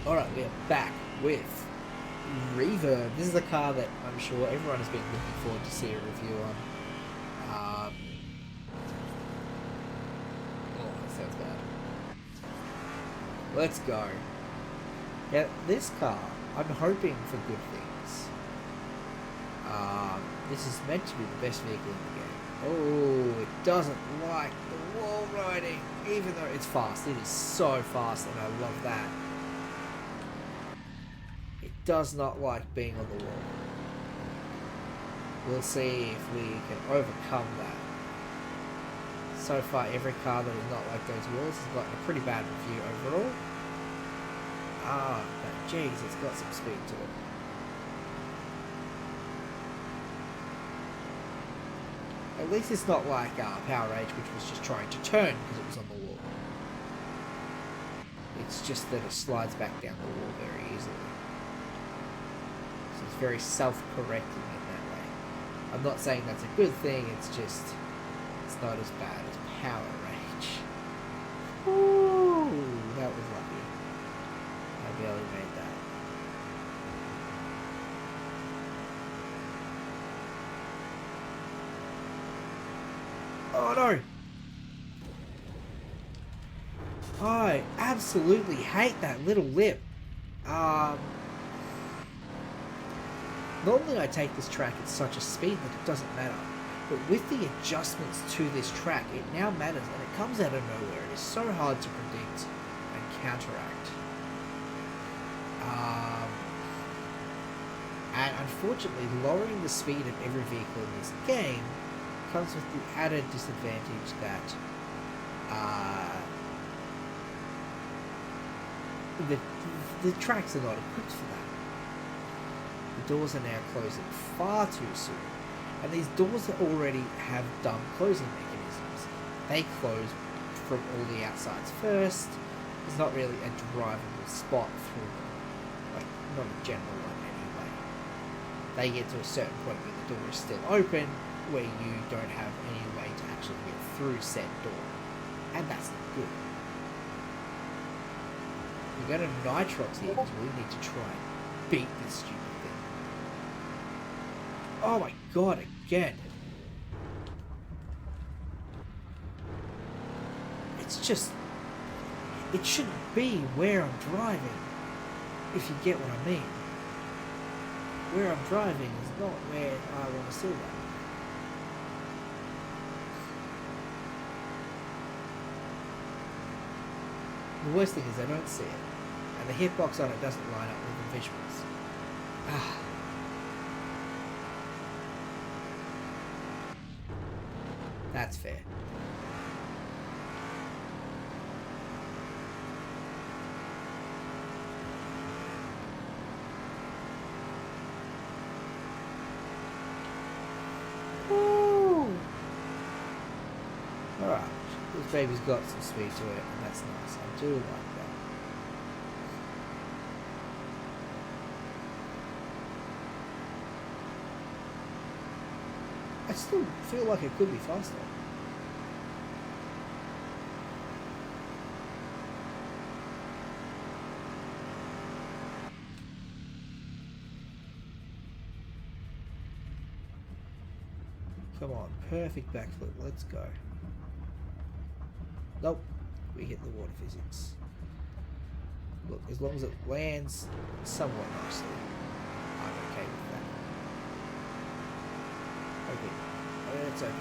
Alright, we are back with Reverb. This is a car that I'm sure everyone has been looking forward to see a review on. Oh, that sounds bad. Let's go. Now, this car, I'm hoping for good things. This is meant to be the best vehicle in the game. Oh, it doesn't like the wall riding, even though it's fast. It is so fast, and I love that. It does not like being on the wall. We'll see if we can overcome that. So far, every car that is not like those walls has gotten a pretty bad review overall. But geez, it's got some speed to it. At least it's not like Power Rage, which was just trying to turn because it was on the wall. It's just that it slides back down the wall very easily. So it's very self-correcting in that way. I'm not saying that's a good thing, it's just, it's not as bad as Power Rage. Ooh, that was lucky. I barely made that. Oh no! I absolutely hate that little lip. Normally I take this track at such a speed that it doesn't matter. But with the adjustments to this track, it now matters, and it comes out of nowhere. It is so hard to predict and counteract. And unfortunately, lowering the speed of every vehicle in this game comes with the added disadvantage that the tracks are not equipped for that. The doors are now closing far too soon, and these doors already have dumb closing mechanisms. They close from all the outsides first. There's not really a drivable spot through them, like not a general one anyway. They get to a certain point where the door is still open, where you don't have any way to actually get through said door, and that's not good. We go to Nitrox here because we need to try and beat this stupid thing. Oh my god, again! It's just, it shouldn't be where I'm driving, if you get what I mean. Where I'm driving is not where I want to see that. The worst thing is I don't see it, and the hitbox on it doesn't line up with the visuals. That's fair. Woo! Alright. This baby's got some speed to it, and that's nice. I do like that. I still feel like it could be faster. Come on, perfect backflip, let's go. Nope, we hit the water physics. Look, as long as it lands somewhat nicely, I'm okay with that. Okay, let's open it.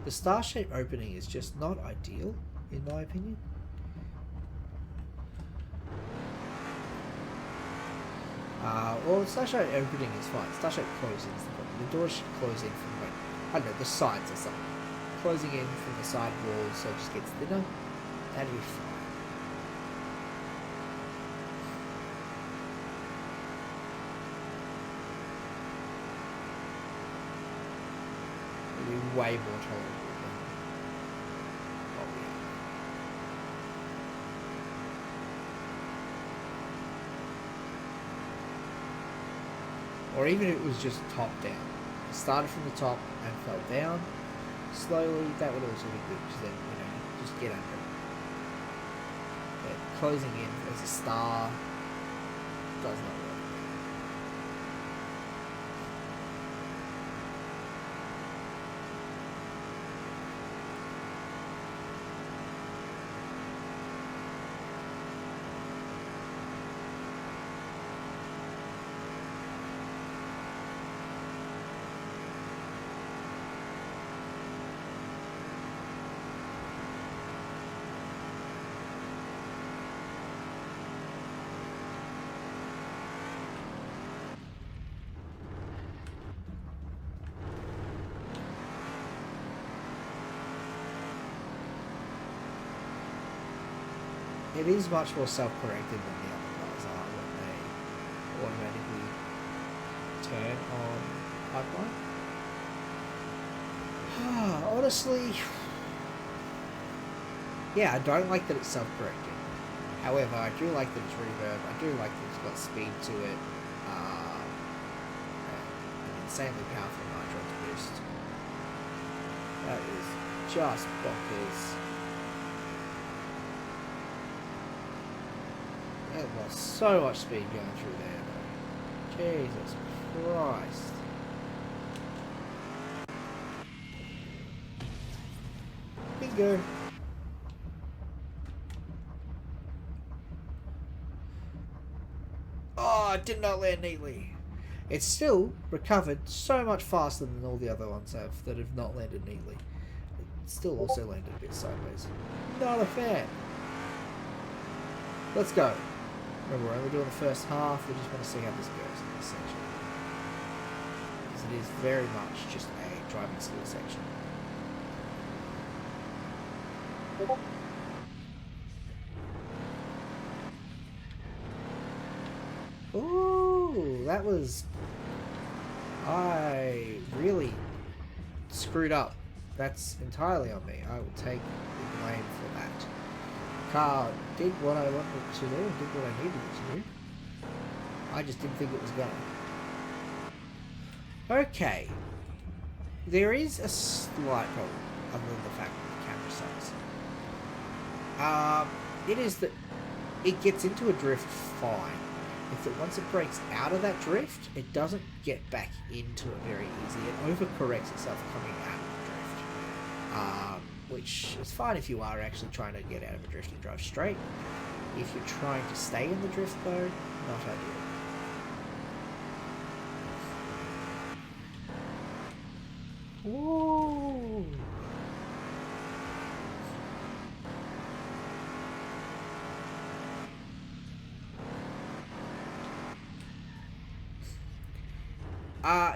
The star-shaped opening is just not ideal, in my opinion. Well, the star-shaped opening is fine. Star-shaped closing is the problem. The door should close in from, like, I don't know, the sides or something. Closing in from the side walls so it just gets thinner. That'd be fine. It'd be way more tolerable than what we have. Or even if it was just top down. It started from the top and fell down slowly, that would also be good, because then, you know, just get under it. But closing in as a star does not work. It is much more self-corrected than the other cars are when they automatically turn on pipeline. Honestly, yeah, I don't like that it's self-correcting. However, I do like that it's reverb. I do like that it's got speed to it. An insanely powerful nitro boost. That is just bonkers. It was so much speed going through there, though. Jesus Christ. Bingo. Oh, it did not land neatly. It's still recovered so much faster than all the other ones that have not landed neatly. It still also landed a bit sideways. Not a fan. Let's go. Remember, we're only doing the first half. We just want to see how this goes in this section. Because it is very much just a driving skill section. Ooh, that was... I really screwed up. That's entirely on me. I will take the blame for that. Car did what I wanted it to do and did what I needed it to do. I just didn't think it was going. Okay. There is a slight problem, other than the fact that the camera sucks. It is that it gets into a drift fine. It's that once it breaks out of that drift, it doesn't get back into it very easily. It overcorrects itself coming out of the drift. Which is fine if you are actually trying to get out of a drift and drive straight. If you're trying to stay in the drift though, not ideal. Whoa!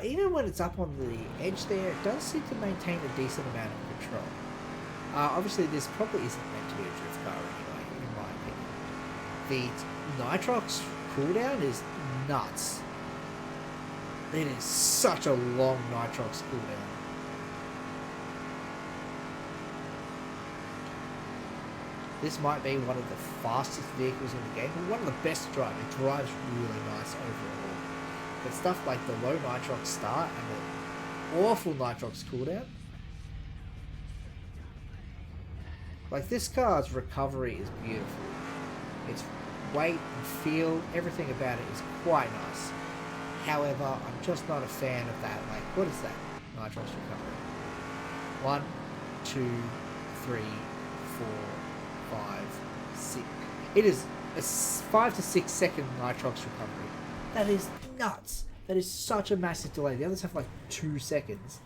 Even when it's up on the edge there, it does seem to maintain a decent amount of control. Obviously, this probably isn't meant to be a drift car anyway, in my opinion. The Nitrox cooldown is nuts. It is such a long Nitrox cooldown. This might be one of the fastest vehicles in the game, but one of the best to drive. It drives really nice overall. But stuff like the low Nitrox start and the awful Nitrox cooldown. Like, this car's recovery is beautiful. Its weight and feel, everything about it is quite nice. However, I'm just not a fan of that. Like, what is that? Nitrox recovery. 1, 2, 3, 4, 5, 6. It is a 5 to 6 second Nitrox recovery. That is nuts. That is such a massive delay. The others have like 2 seconds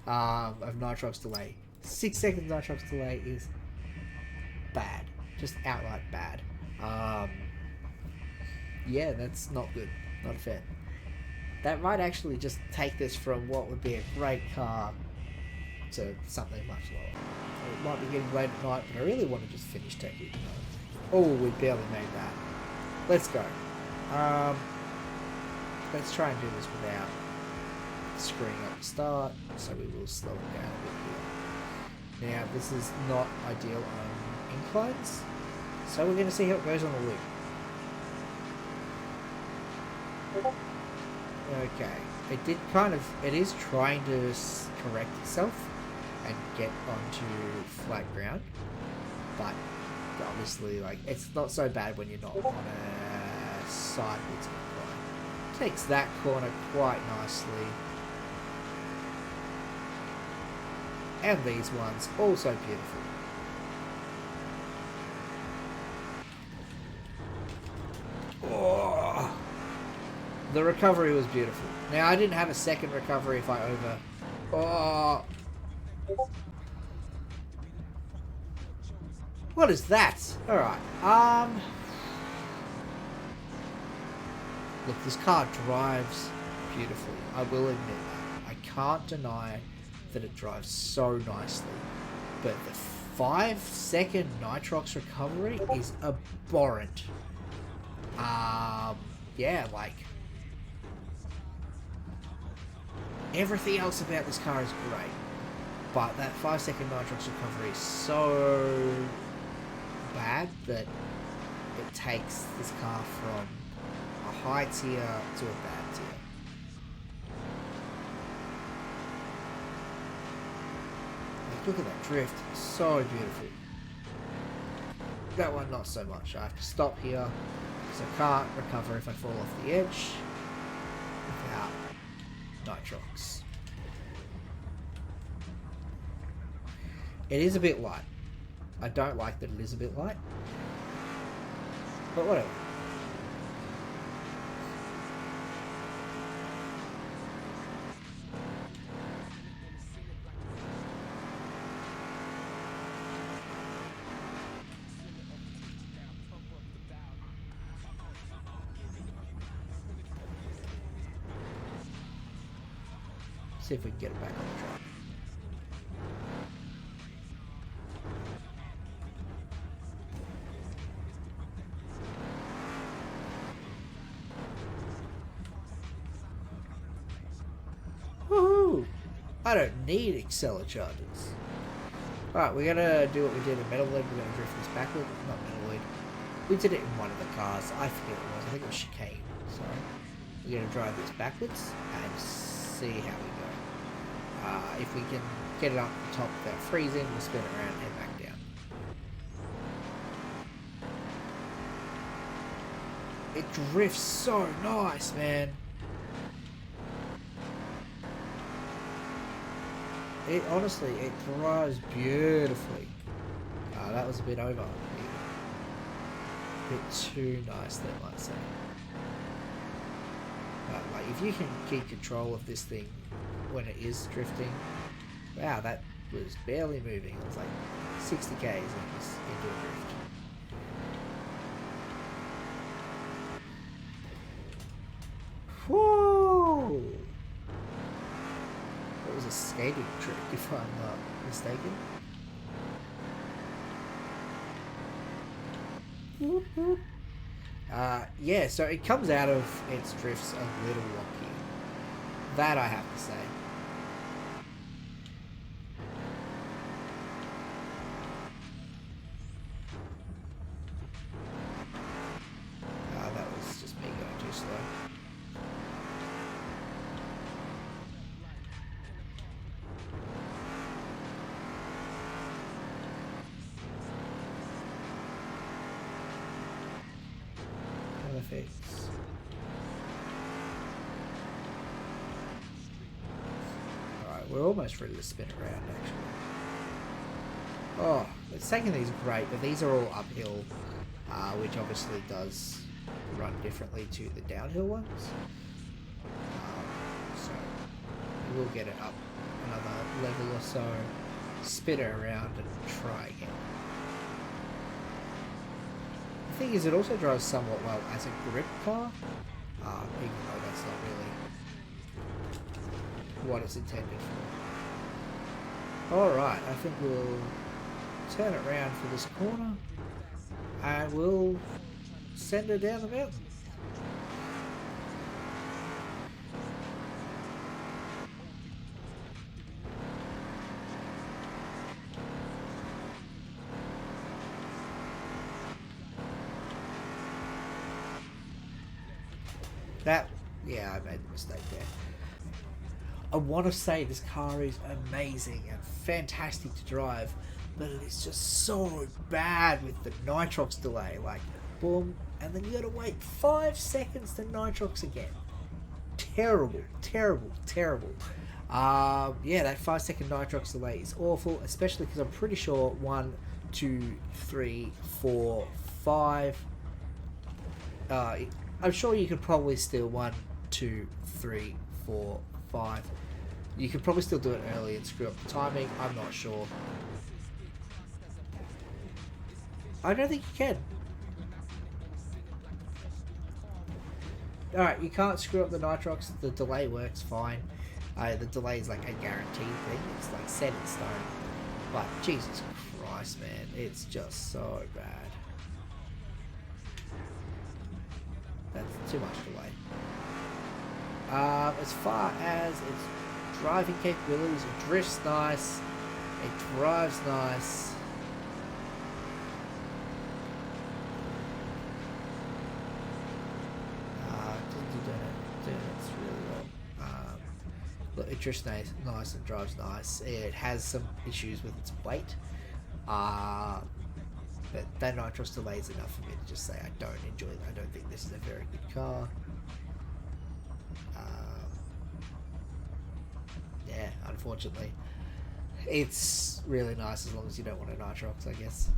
of Nitrox delay. 6 seconds Nitrox delay is bad. Just outright bad. Yeah, that's not good. Not a fan. That might actually just take this from what would be a great car to something much lower. It might be getting late at night, but I really want to just finish taking. Oh, we barely made that. Let's go. Let's try and do this without screwing up the start, so we will slow it down a bit here. Now, this is not ideal on inclines, so we're going to see how it goes on the loop. Okay, it is trying to correct itself and get onto flat ground, but obviously, like, it's not so bad when you're not on a sideways incline. Takes that corner quite nicely. And these ones, also beautiful. Oh, the recovery was beautiful. Now, I didn't have a second recovery if I over... Oh... What is that? Alright, look, this car drives beautifully. I will admit that. I can't deny that it drives so nicely. But the 5-second nitrox recovery is abhorrent. Yeah, like... Everything else about this car is great. But that 5-second nitrox recovery is so bad that it takes this car from a high tier to a bad tier. Like, look at that drift, so beautiful. That one not so much. I have to stop here because I can't recover if I fall off the edge without nitrox. It is a bit light. I don't like that it is a bit light. But whatever. See if we can get it back on the track. Woohoo! I don't need acceler charges. Alright, we're gonna do what we did in Metaloid. We're gonna drift this backward. Not Metaloid. We did it in one of the cars. I forget what it was. I think it was Chicane. Sorry. We're gonna drive this backwards and see how we go. If we can get it up the top without freezing, we'll spin it around and head back down. It drifts so nice, man. It honestly, it drives beautifully. That was a bit over. A bit too nice, they might say. But like, if you can keep control of this thing when it is drifting, wow, that was barely moving. It was like 60 k's and it was into a drift. Whoa! That was a skating trick, if I'm not mistaken. Yeah, so it comes out of its drifts a little wonky. That I have to say. That was just me going too slow. Perfect. Alright, we're almost ready to spin around actually. Oh, it's taking these great, but these are all uphill, which obviously does run differently to the downhill ones. So we'll get it up another level or so, spin it around and try again. The thing is, it also drives somewhat well as a grip car, even though that's not really what it's intended for. Alright, I think we'll turn it around for this corner and we'll send her down the mountain. Yeah, I made the mistake there. I want to say this car is amazing and fantastic to drive, but it is just so bad with the nitrox delay. Like, boom, and then you gotta wait 5 seconds to nitrox again. Terrible, terrible, terrible. Yeah, that 5 second nitrox delay is awful, especially because I'm pretty sure 1, 2, 3, 4, 5. I'm sure you could probably still 1, 2, 3, 4, 5. You could probably still do it early and screw up the timing. I'm not sure. I don't think you can. Alright, you can't screw up the nitrox. The delay works fine. The delay is like a guaranteed thing. It's like set in stone. But Jesus Christ, man, it's just so bad. That's too much delay. As far as its driving capabilities, it drifts nice. It drives nice. It's really well. Look, it drifts nice and drives nice. It has some issues with its weight. But that nitrox delay is enough for me to just say I don't enjoy it. I don't think this is a very good car. Yeah, unfortunately. It's really nice as long as you don't want a nitrox, I guess.